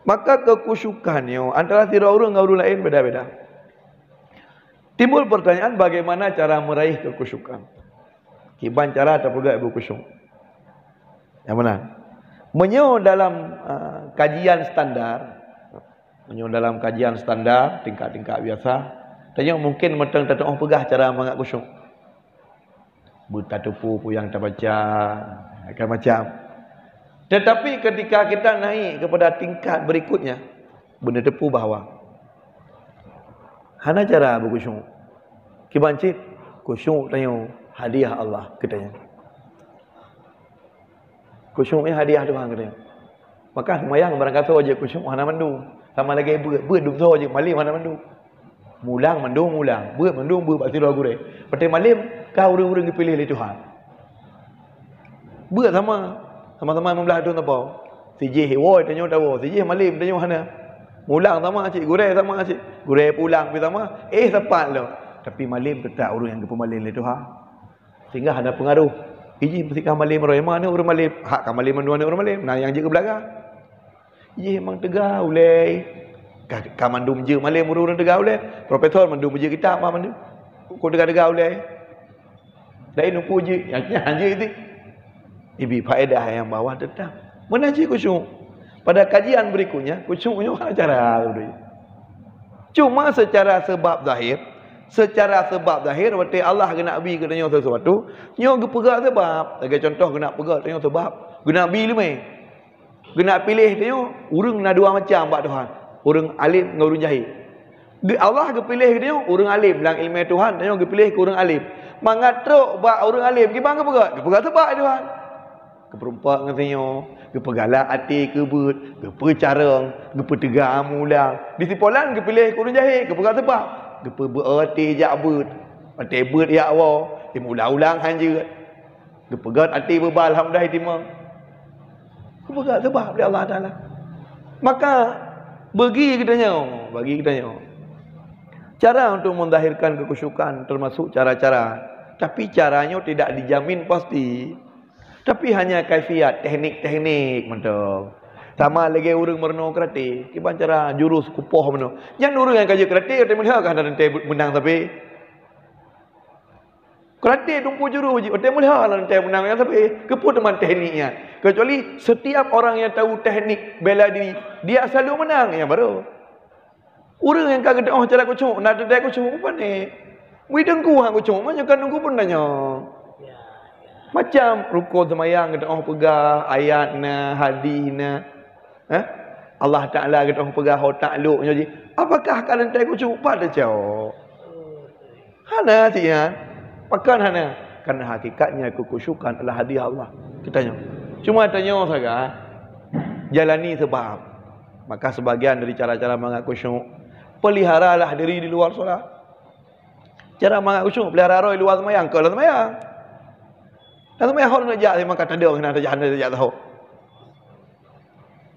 Maka kekusyukannya antara tiada orang dengan orang lain beda-beda. Timbul pertanyaan bagaimana cara meraih kekusyukan. Kiban cara atau juga ibu kusyuk. Yang mana? Menyo dalam kajian standar. Menyo dalam kajian standar tingkat-tingkat biasa. Tanya mungkin mentang tak pegah cara mengat kusyuk. Bertatupu yang terbaca akan macam. Tetapi ketika kita naik kepada tingkat berikutnya, benda tepu bahawa hana cara berkusyuk. Kibancit kusyuk tanya hadiah Allah katanya. Kusyuk ni hadiah Tuhan katanya. Maka semayang barang kata aja kusyuk hana mandu. Sama lagi berdum so aja malim hana mandu. Mulang mandu mulang, mandu bak sira gure. Pati malim kau urang-urang dipilih oleh Tuhan. Sama-sama membelah tu apa? Sijih woi tanya tahu, sijih malim tanya hana. Mulang sama cik, gureh sama cik. Gureh pulang pi sama. Tepat lo. Tapi malim tetap urang yang kepemalin oleh Tuhan. Sehingga ada pengaruh. Iji bersihkan malim roh mana urang malim. Hak kan malim manduan urang malim. Nah yang je ke belakang. Iji memang tegah ulai. Ka mandum je malim urang tegah ulai. Profesor mandum je kitab apa mandu. Ko tegah-tegah ulai. Dai numpu je. Yang je itu. Ibi faedah yang bawah tetap menaji kusyuk. Pada kajian berikutnya kusyuknya kan cara cuma secara sebab zahir waktu Allah kena nabi kena sesuatu nyo gepegak sebab sebagai contoh kena pegak tanya sebab kena nabi lemai kena pilih tanya urang na dua macam bak Tuhan urang alim dengan urang jahil. Allah kepilih tanya urang alim dalam ilmu Tuhan tanya kepilih ke urang alim mangatruk bak urang alim gimana gepegak sebab Tuhan keperempat ngatanya kepegala hati kebut kepercarang kepetegam ulang di sipolan kepilih kurang jahil kepegak sebab kepeberati jakbut hati bet ya Allah ulang-ulang hanja kepegat hati berbal alhamdulillah timang kepegak sebab oleh Allah Taala. Maka bagi kitanya cara untuk menzahirkan kekusyukan termasuk cara-cara, tapi caranya tidak dijamin pasti. Tapi hanya kaifiat, teknik-teknik mentok. Sama lagi urang merno kerati, kiban cara jurus kupoh meno. Yang urang yang kaji kerati ada melihat kan ada menang tapi kerati tumpu juru uji, ada melihat nanti menang yang tapi keput teman tekniknya. Kecuali setiap orang yang tahu teknik bela diri, dia selalu menang yang baru. Urang yang kagak cara kucuk, nak ada kucuk apa ni? Wi dengku hang kucuk, macam kan dengku pun nanya. Macam rukun semayang kita pegah ayatna hadisna. Allah Taala kita pegah takluk jadi. Apakah kalian tak kucuk pada jauh? Hana sian. Makan hana. Karena hakikatnya kekusyukan adalah hadiah Allah. Kita tanya. Cuma tanya saja. Jalani sebab. Maka sebagian dari cara-cara mengaku kusyuk, peliharalah diri di luar solat. Cara mengaku kusyuk, pelihara roh di luar semayang, kalau semayang. Kalau mai hor nak jadi maka tak ada kena ada jahannam tak tahu.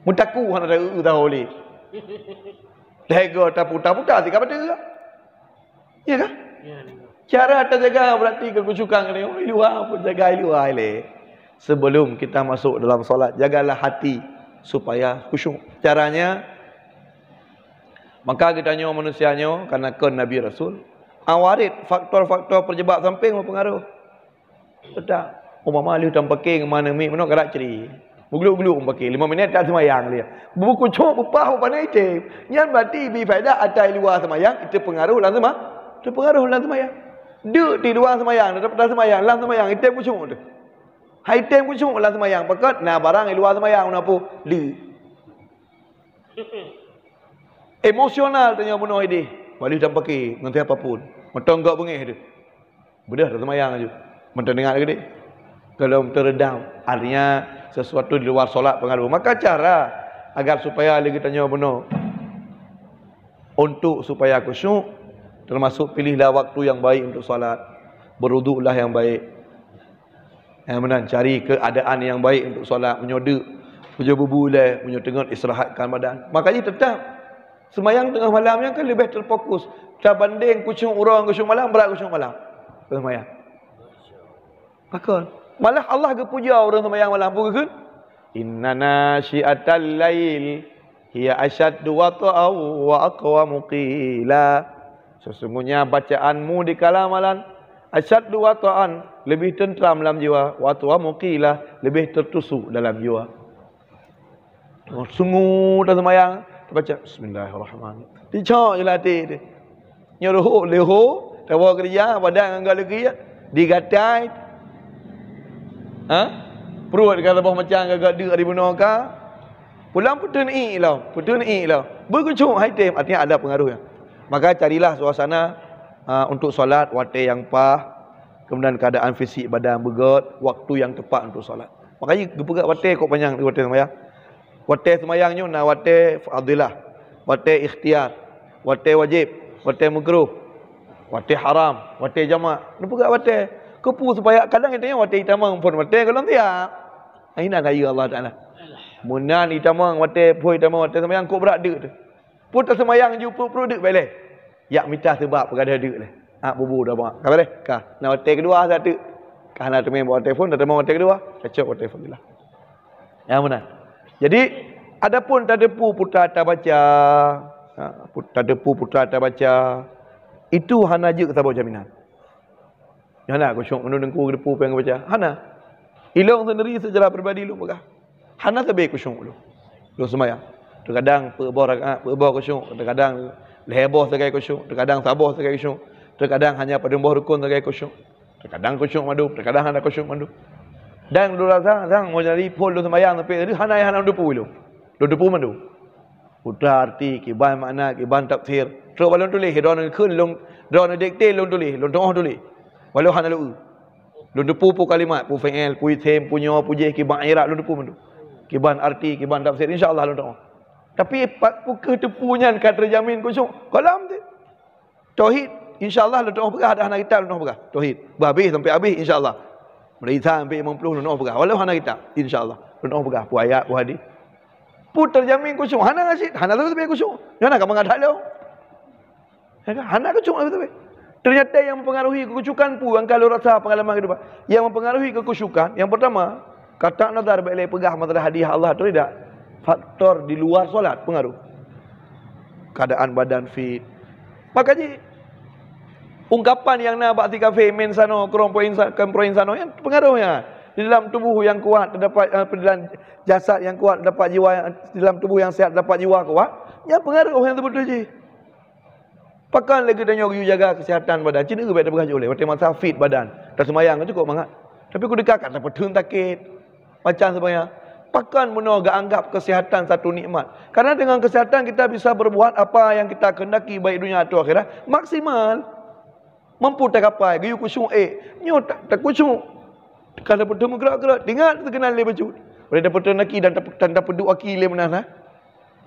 Mutaku hana ada tahu li. Lega tapu-tapu tak sikap ada. Ya kan? Cara terjaga berarti kekusyukan ni. Luar pun jaga luar le. Sebelum kita masuk dalam solat, jagalah hati supaya khusyuk. Caranya maka kita tanya manusianya karena kan Nabi Rasul. Awarid faktor-faktor perjebak samping berpengaruh. Betul. Umpama liu tam pakai ke mana mi mana gerak ceri. Buglu-glu pakai 5 minit tak semayang dia. Buku cok bupah apa naik tem. Yang berarti bi faedah atai luar semayang itu pengaruh lang sama. Itu pengaruh lang semayang. Duk di luar semayang, dapat semayang, lang semayang itu kucuk tu. Hai tem kucuk lang semayang. Pakat nah barang di luar semayang napa? Li. Emosional tanya bunuh ide. Balik tam pakai nanti apapun. Metong gak bengih dia. Bedah tak semayang aja. Mentang dengar ke dia. Kalau teredam, artinya sesuatu di luar solat pengaruh. Maka cara agar supaya lagi tanya benar untuk supaya khusyuk, termasuk pilihlah waktu yang baik untuk solat, berwuduklah yang baik, yang benar cari keadaan yang baik untuk solat, menyodek, berbubulah, menyodengar istirahatkan badan. Makanya tetap semayang tengah malamnya kan lebih terfokus. Terbanding khusyuk orang khusyuk malam berat khusyuk malam. Semayang. Pakon. Malah Allah kepuja orang semayang malam pun kan. Inna nasyiatal lail hiya asyaddu wata'aw wa aqwamu qila. Sesungguhnya bacaanmu di kala amalan asyaddu wata'an, lebih tentram dalam jiwa, wa aqwamu qila, lebih tertusuk dalam jiwa. Sungguh dah sembahyang, baca bismillahirrahmanirrahim. Dicak je lah hati dia. Nyeruh leho, dah bawa kerja, badan angkat lagi ya. Digatai. Ha? Perut kata bawah macam agak dia di benarkah? Pulang putus ni lah. Berkucuk haitim, artinya ada pengaruhnya. Maka carilah suasana untuk solat, waktu yang pas, kemudian keadaan fisik badan bergerak, waktu yang tepat untuk solat. Makanya gepegat waktu kok panjang waktu sembahyang. Waktu sembahyangnya nak waktu fadilah, waktu ikhtiar, waktu wajib, waktu makruh, waktu haram, waktu jamak. Gepegat waktu. Kepu supaya kadang kita yang waktu hitamang pun waktu kalau tiap. Ini gaya Allah Taala. Munan hitamang waktu pun hitamang waktu sembahyang kok berat dik tu. Pun tak sembahyang jumpa perut dik balik. Ya minta sebab perkara dik le. Bubu dah buat. Kau boleh? Kah. Nak waktu kedua satu. Kah nak temen buat telefon, dah temen waktu kedua. Cocok waktu telefon lah. Yang mana? Jadi adapun tadepu putra tak baca, tadepu putra tak baca, itu hana je kita bawa jaminan. Hana kusyuk menundengku depu pengen baca. Hana. Ilong sendiri secara pribadi lu pegah. Hana sebab kusyuk lu. Lu sembahyang. Terkadang perbah rakaat, perbah kusyuk, terkadang leheboh sebagai kusyuk, terkadang saboh sebagai kusyuk, terkadang hanya pada buah rukun sebagai kusyuk. Terkadang kusyuk madu, terkadang ada kusyuk madu. Dan lu rasa sang mau jadi pol lu sembahyang sampai tadi hana depu lu. Lu depu madu. Putra arti kiban makna kiban tafsir. Terus balon tulis don keun long don dikte long tulis, long tengah tulis. Walau hana lu. Lu depu pu kalimat, pu fi'il, pu isim, pu nyawa, pu jih, kiban irat lu depu madu. Kiban arti, kiban tafsir insya-Allah lu tengah. Tapi pu ketepunya kat terjamin kusyuk. Kalam tu. Tauhid insya-Allah lu tengah pegah ada hana kitab lu tengah pegah. Tauhid. Habis sampai habis insya-Allah. Mulai sampai 50 lu tengah pegah. Walau hana kitab insya-Allah lu tengah pegah pu ayat, pu hadis. Pu terjamin kusyuk. Hana ngasit, hana tu sampai kusyuk. Jangan kau mengadak lu. Hana kusyuk betul. Ternyata yang mempengaruhi kekusyukan pun yang kalau rasa pengalaman kehidupan. Yang mempengaruhi kekusyukan, yang pertama, kata nazar boleh pegah masalah hadiah Allah tu tidak. Faktor di luar solat pengaruh. Keadaan badan fit. Makanya ungkapan yang nak bakti kafe men sano kerompoin sano yang pengaruhnya. Di dalam tubuh yang kuat terdapat dalam jasad yang kuat terdapat jiwa, di dalam tubuh yang sehat terdapat jiwa kuat. Yang pengaruh yang betul je. Pakan lagi tanya you jaga kesihatan badan. Cina ke baik terberaj oleh. Waktu masa fit badan. Tak semayang kan cukup banget. Tapi aku dekat kat sampai tun takit. Macam semayang. Pakan benar gak anggap kesihatan satu nikmat. Karena dengan kesihatan kita bisa berbuat apa yang kita kehendaki baik dunia atau akhirat. Maksimal. Mampu tak kapai. Gayu kusyuk nyo tak kusyuk. Kalau bertemu gerak-gerak. Dengar terkenal dia baju. Boleh dapat tenaki dan dapat dua kili menang.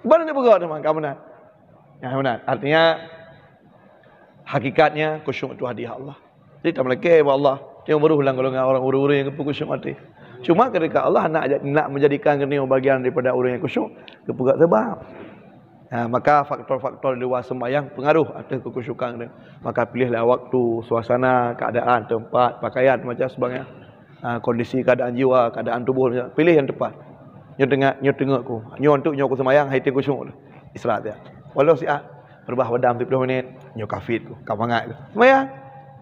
Mana dia bergerak teman? Kamu menang. Ya benar. Artinya hakikatnya kusyuk itu hadiah Allah. Jadi tak melekeh kepada Allah. Dia berulang golongan orang uru-uru yang kusyuk mati. Cuma ketika Allah nak menjadikan kena bagian daripada orang yang kusyuk, kepegat sebab. Maka faktor-faktor luar sembahyang pengaruh atas kekusyukan dia. Maka pilihlah waktu, suasana, keadaan, tempat, pakaian macam sebagainya. Kondisi keadaan jiwa, keadaan tubuh macam. Pilih yang tepat. Nyo tengok ku. Nyo untuk nyo ku sembahyang hati kusyuk. Istirahat dia. Walau siap berbah badam 30 minit, nyo kafid ku, kamangat ku. Sembahyang.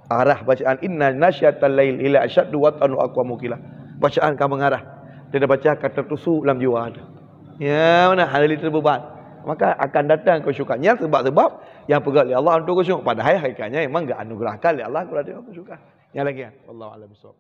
Arah bacaan inna nasyatal lail ila asyaddu wat'an wa aqwamu qila. Bacaan kamu mengarah. Dia dah baca akan tertusuk dalam jiwa ada. Ya, mana hal ini terbeban. Maka akan datang kesyukannya sebab-sebab yang pegang oleh Allah untuk kusyuk. Padahal hakikatnya memang enggak anugerahkan oleh Allah kepada kusyukan. Yang lagi kan? Wallahu a'lam bishawab.